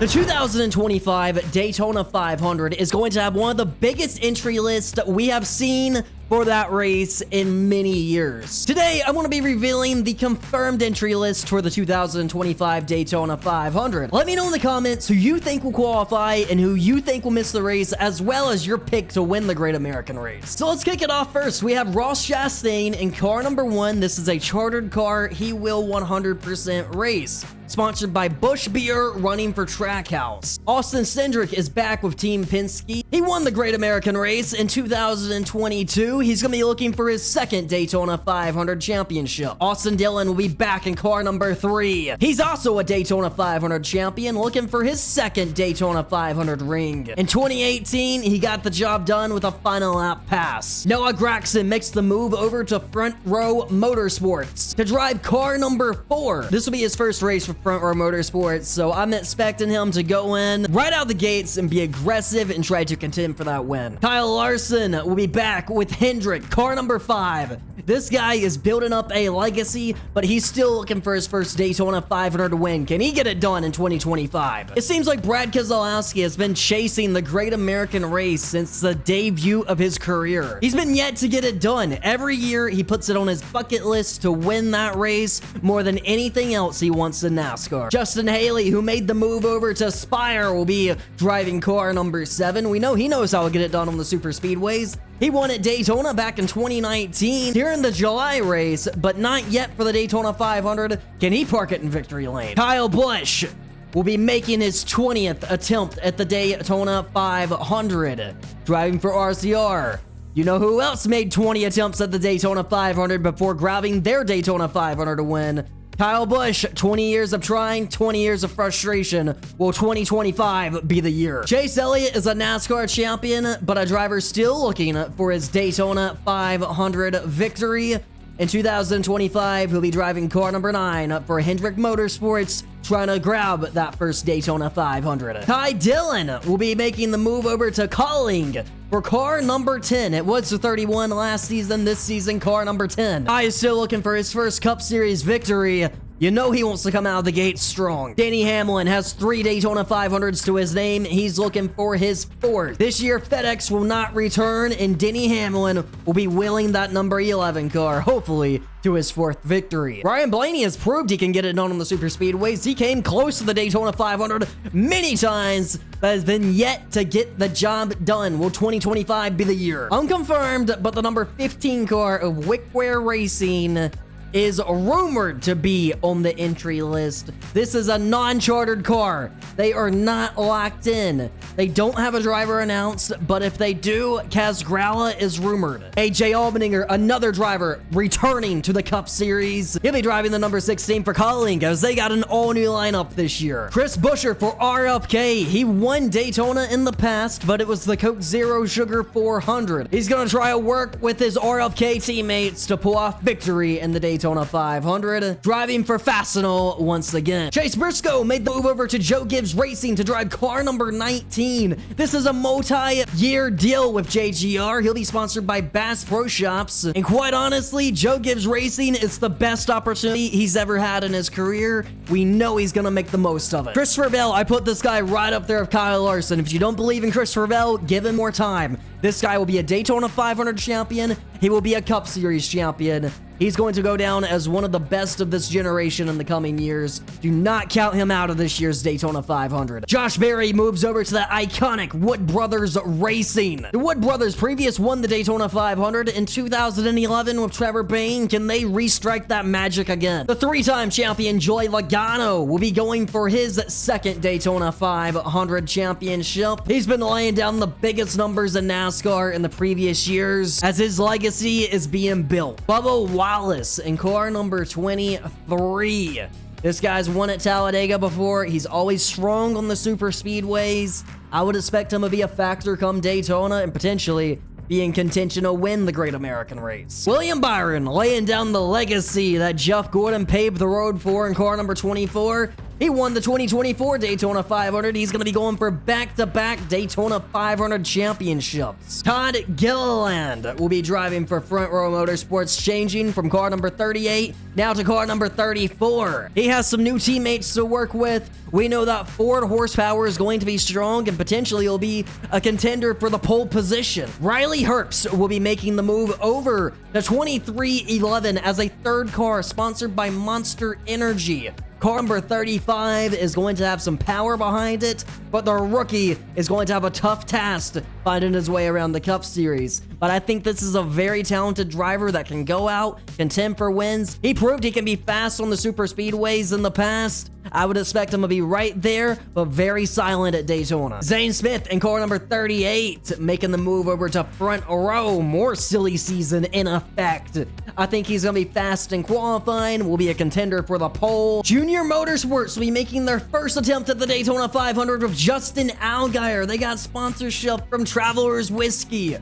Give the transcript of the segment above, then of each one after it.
The 2025 Daytona 500 is going to have one of the biggest entry lists we have seen for that race in many years. Today, I want to be revealing the confirmed entry list for the 2025 Daytona 500. Let me know in the comments who you think will qualify and who you think will miss the race, as well as your pick to win the Great American Race. So let's kick it off first. We have Ross Chastain in car number 1. This is a chartered car. He will 100% race. Sponsored by Busch Beer, running for Trackhouse. Austin Cindric is back with Team Penske. He won the Great American Race in 2022. He's going to be looking for his second Daytona 500 championship. Austin Dillon will be back in car number 3. He's also a Daytona 500 champion, looking for his second Daytona 500 ring. In 2018, he got the job done with a final lap pass. Noah Gragson makes the move over to Front Row Motorsports to drive car number 4. This will be his first race for Front Row Motorsports, so I'm expecting him to go in right out the gates and be aggressive and try to contend for that win. Kyle Larson will be back with Hendrick, car number 5. This guy is building up a legacy, but he's still looking for his first Daytona 500 win. Can he get it done in 2025? It seems like Brad Keselowski has been chasing the Great American Race since the debut of his career. He's been yet to get it done. Every year, he puts it on his bucket list to win that race more than anything else he wants in NASCAR. Justin Haley, who made the move over to Spire, will be driving car number 7. We know he knows how to get it done on the super speedways. He won at Daytona back in 2019 during the July race, but not yet for the Daytona 500. Can he park it in victory lane? Kyle Busch will be making his 20th attempt at the Daytona 500, driving for RCR. You know who else made 20 attempts at the Daytona 500 before grabbing their Daytona 500 to win? Kyle Busch. 20 years of trying, 20 years of frustration. Will 2025 be the year? Chase Elliott is a NASCAR champion, but a driver still looking for his Daytona 500 victory. In 2025, he'll be driving car number 9 for Hendrick Motorsports, trying to grab that first Daytona 500. Ty Dillon will be making the move over to Calling for car number 10. It was the 31 last season. This season, car number 10. Ty is still looking for his first Cup Series victory. You know he wants to come out of the gate strong. Danny Hamlin has 3 Daytona 500s to his name. He's looking for his 4th. This year, FedEx will not return, and Denny Hamlin will be wheeling that number 11 car, hopefully, to his 4th victory. Ryan Blaney has proved he can get it done on the super speedways. He came close to the Daytona 500 many times, but has been yet to get the job done. Will 2025 be the year? Unconfirmed, but the number 15 car of Wickware Racing is rumored to be on the entry list. This is a non-chartered car. They are not locked in. They don't have a driver announced, but if they do, Kaz Gralla is rumored. AJ Allmendinger, another driver, returning to the Cup Series. He'll be driving the number 16 for Calling, as they got an all-new lineup this year. Chris Buescher for RFK. He won Daytona in the past, but it was the Coke Zero Sugar 400. He's gonna try to work with his RFK teammates to pull off victory in the Daytona 500, driving for Fastenal once again. Chase Briscoe made the move over to Joe Gibbs Racing to drive car number 19. This is a multi-year deal with JGR. He'll be sponsored by Bass Pro Shops, and quite honestly, Joe Gibbs Racing is the best opportunity he's ever had in his career. We know he's gonna make the most of it. Christopher Bell, I put this guy right up there with Kyle Larson. If you don't believe in Christopher Bell, give him more time. This guy will be a Daytona 500 champion. He will be a Cup Series champion. He's going to go down as one of the best of this generation in the coming years. Do not count him out of this year's Daytona 500. Josh Berry moves over to the iconic Wood Brothers Racing. The Wood Brothers previously won the Daytona 500 in 2011 with Trevor Bayne. Can they restrike that magic again? The 3-time champion Joey Logano will be going for his second Daytona 500 championship. He's been laying down the biggest numbers in NASCAR in the previous years, as his legacy is being built. Bubba Wallace in car number 23. This guy's won at Talladega before. He's always strong on the super speedways. I would expect him to be a factor come Daytona and potentially be in contention to win the Great American Race. William Byron laying down the legacy that Jeff Gordon paved the road for in car number 24. He won the 2024 Daytona 500. He's going to be going for back-to-back Daytona 500 championships. Todd Gilliland will be driving for Front Row Motorsports, changing from car number 38 now to car number 34. He has some new teammates to work with. We know that Ford horsepower is going to be strong and potentially will be a contender for the pole position. Riley Herbst will be making the move over to 2311 as a third car sponsored by Monster Energy. Car number 35 is going to have some power behind it, but the rookie is going to have a tough task finding his way around the Cup Series. But I think this is a very talented driver that can go out, contend for wins. He proved he can be fast on the super speedways in the past. I would expect him to be right there, but very silent at Daytona. Zane Smith in car number 38, making the move over to Front Row. More silly season in effect. I think he's going to be fast in qualifying, will be a contender for the pole. Junior Motorsports will be making their first attempt at the Daytona 500 with Justin Allgaier. They got sponsorship from Travelers Whiskey.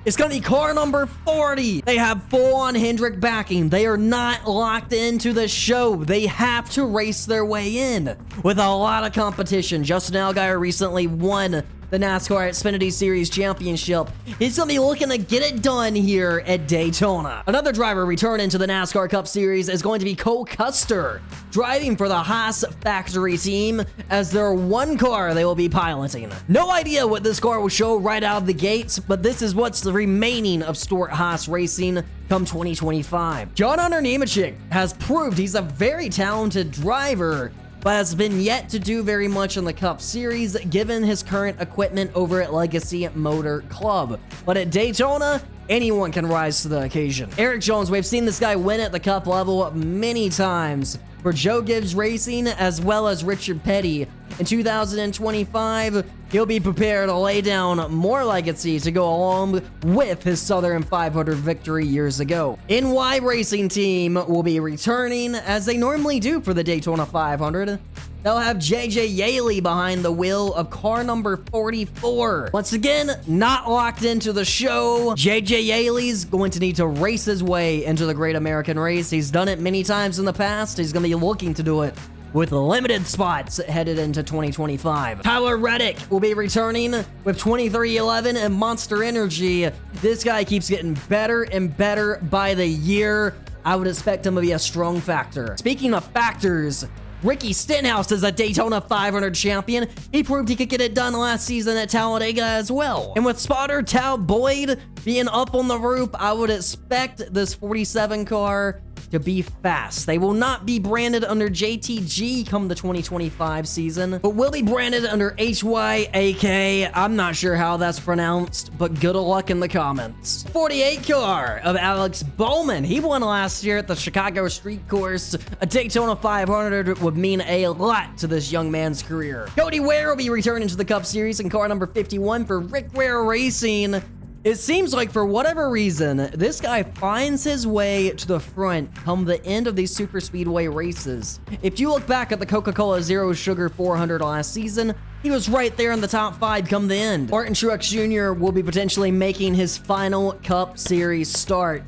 It's going to be car number 40. They have full-on Hendrick backing. They are not locked into the show. They have to race their way in with a lot of competition. Justin Allgaier recently won the NASCAR Xfinity Series Championship. He's going to be looking to get it done here at Daytona. Another driver returning to the NASCAR Cup Series is going to be Cole Custer, driving for the Haas factory team as their one car they will be piloting. No idea what this car will show right out of the gates, but this is what's the remaining of Stuart Haas Racing come 2025. John Hunter Nemechek has proved he's a very talented driver, but has been yet to do very much in the Cup Series given his current equipment over at Legacy Motor Club. But at Daytona, anyone can rise to the occasion. Eric Jones, we've seen this guy win at the Cup level many times for Joe Gibbs Racing as well as Richard Petty. In 2025, he'll be prepared to lay down more legacy to go along with his Southern 500 victory years ago. NY Racing Team will be returning as they normally do for the Daytona 500. They'll have JJ Yaley behind the wheel of car number 44. Once again, not locked into the show. JJ Yaley's going to need to race his way into the Great American Race. He's done it many times in the past. He's going to be looking to do it with limited spots headed into 2025. Tyler Reddick will be returning with 2311 and Monster Energy. This guy keeps getting better and better by the year. I would expect him to be a strong factor. Speaking of factors, Ricky Stenhouse is a Daytona 500 champion. He proved he could get it done last season at Talladega as well. And with spotter Tal Boyd being up on the roof, I would expect this 47 car to be fast. They will not be branded under JTG come the 2025 season, but will be branded under HYAK. I'm not sure how that's pronounced, but good luck in the comments. 48 car of Alex Bowman. He won last year at the Chicago Street Course. A Daytona 500 would mean a lot to this young man's career. Cody Ware will be returning to the Cup Series in car number 51 for Rick Ware Racing. It seems like for whatever reason, this guy finds his way to the front come the end of these super speedway races. If you look back at the Coca-Cola Zero Sugar 400 last season, he was right there in the top 5 come the end. Martin Truex Jr. will be potentially making his final Cup Series start.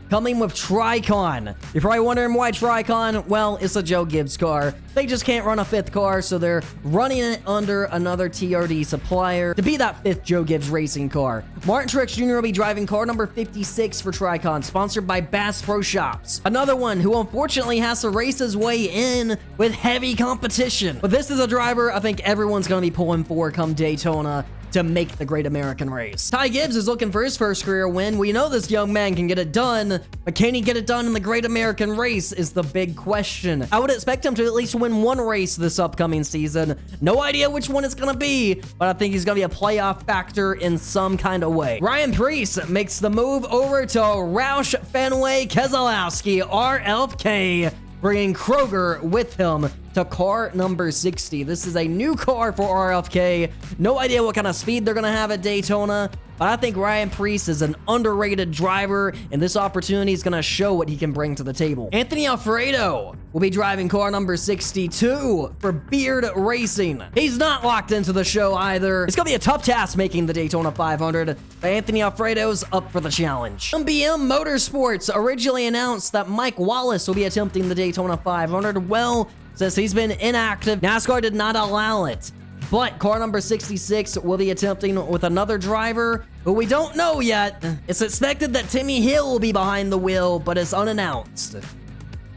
Coming with Tricon. You're probably wondering why Tricon? Well, it's a Joe Gibbs car. They just can't run a 5th car, so they're running it under another TRD supplier to be that 5th Joe Gibbs racing car. Martin Truex Jr. will be driving car number 56 for Tricon, sponsored by Bass Pro Shops. Another one who unfortunately has to race his way in with heavy competition. But this is a driver I think everyone's going to be pulling for come Daytona to make the Great American Race. Ty Gibbs is looking for his first career win. We know this young man can get it done, but can he get it done in the Great American Race is the big question. I would expect him to at least win one race this upcoming season. No idea which one it's gonna be, but I think he's gonna be a playoff factor in some kind of way. Ryan Preece makes the move over to Roush Fenway Keselowski, RFK, bringing Kroger with him to car number 60. This is a new car for RFK. No idea what kind of speed they're going to have at Daytona, but I think Ryan Preece is an underrated driver, and this opportunity is going to show what he can bring to the table. Anthony Alfredo will be driving car number 62 for Beard Racing. He's not locked into the show either. It's going to be a tough task making the Daytona 500, but Anthony Alfredo's up for the challenge. MBM Motorsports originally announced that Mike Wallace will be attempting the Daytona 500. Well, Since he's been inactive, NASCAR did not allow it. But car number 66 will be attempting with another driver who we don't know yet. It's expected that Timmy Hill will be behind the wheel, but it's unannounced.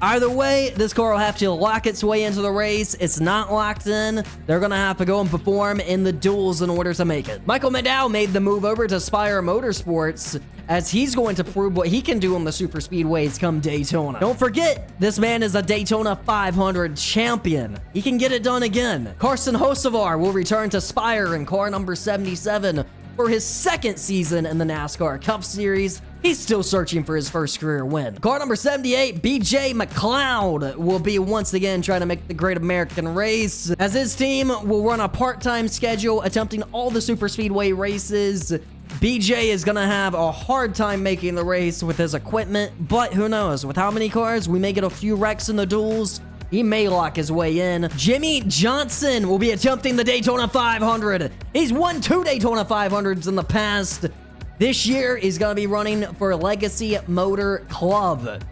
Either way, this car will have to lock its way into the race. It's not locked in. They're going to have to go and perform in the duels in order to make it. Michael McDowell made the move over to Spire Motorsports as he's going to prove what he can do on the super speedways come Daytona. Don't forget, this man is a Daytona 500 champion. He can get it done again. Carson Hocevar will return to Spire in car number 77 for his second season in the NASCAR Cup Series. He's still searching for his first career win. Car number 78, BJ McLeod, will be once again trying to make the Great American Race, as his team will run a part-time schedule attempting all the super speedway races. BJ is gonna have a hard time making the race with his equipment, but who knows, with how many cars, we may get a few wrecks in the duels. He may lock his way in. Jimmy Johnson will be attempting the Daytona 500. He's won 2 Daytona 500s in the past. This year, he's going to be running for Legacy Motor Club.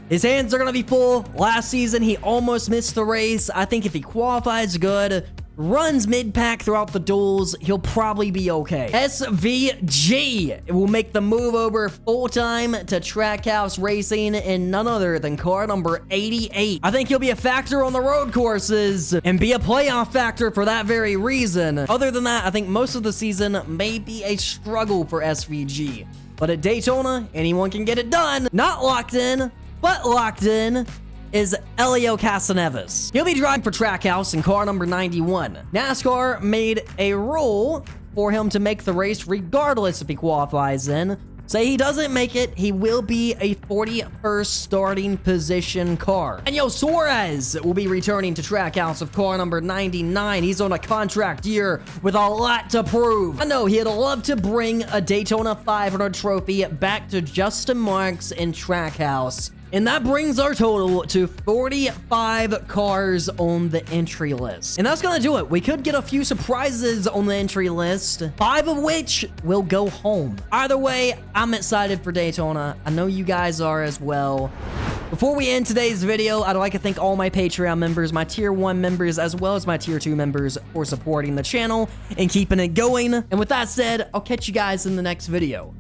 His hands are going to be full. Last season, he almost missed the race. I think if he qualifies good, runs mid-pack throughout the duels, he'll probably be okay. SVG will make the move over full-time to Trackhouse Racing in none other than car number 88. I think he'll be a factor on the road courses and be a playoff factor for that very reason. Other than that, I think most of the season may be a struggle for SVG. But at Daytona, anyone can get it done. Not locked in, but locked in is Elio Casaneves. He'll be driving for Trackhouse in car number 91. NASCAR made a rule for him to make the race regardless if he qualifies in. Say he doesn't make it, he will be a 41st starting position car. Daniel Suarez will be returning to Trackhouse of car number 99. He's on a contract year with a lot to prove. I know he'd love to bring a Daytona 500 trophy back to Justin Marks in Trackhouse. And that brings our total to 45 cars on the entry list. And that's gonna do it. We could get a few surprises on the entry list, 5 of which will go home. Either way, I'm excited for Daytona. I know you guys are as well. Before we end today's video, I'd like to thank all my Patreon members, my Tier 1 members, as well as my Tier 2 members for supporting the channel and keeping it going. And with that said, I'll catch you guys in the next video.